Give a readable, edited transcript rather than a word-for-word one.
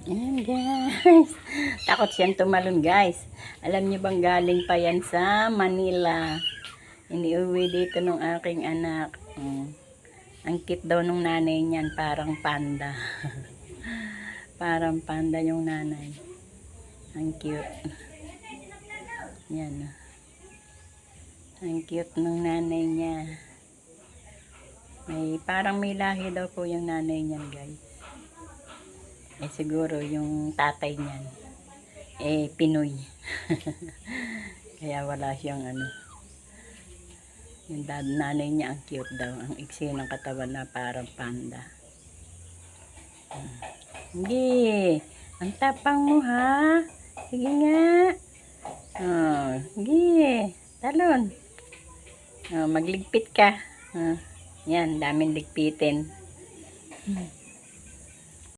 Ayan guys. Takot siyang tumalon guys. Alam niyo bang galing pa yan sa Manila. Iniuwi dito nung aking anak. Ang cute daw nung nanay niyan. Parang panda. Parang panda yung nanay. Ang cute. Yan. Ang cute nung nanay niya. Parang may lahi daw po yung nanay niyan guys. Siguro yung tatay niyan Pinoy. Kaya wala siyang yung nanay niya ang cute daw, ang iksi ng katawan na parang panda. Sige, ang tapang mo ha. Sige nga. Sige, talon. Magligpit ka. Yan, daming ligpitin.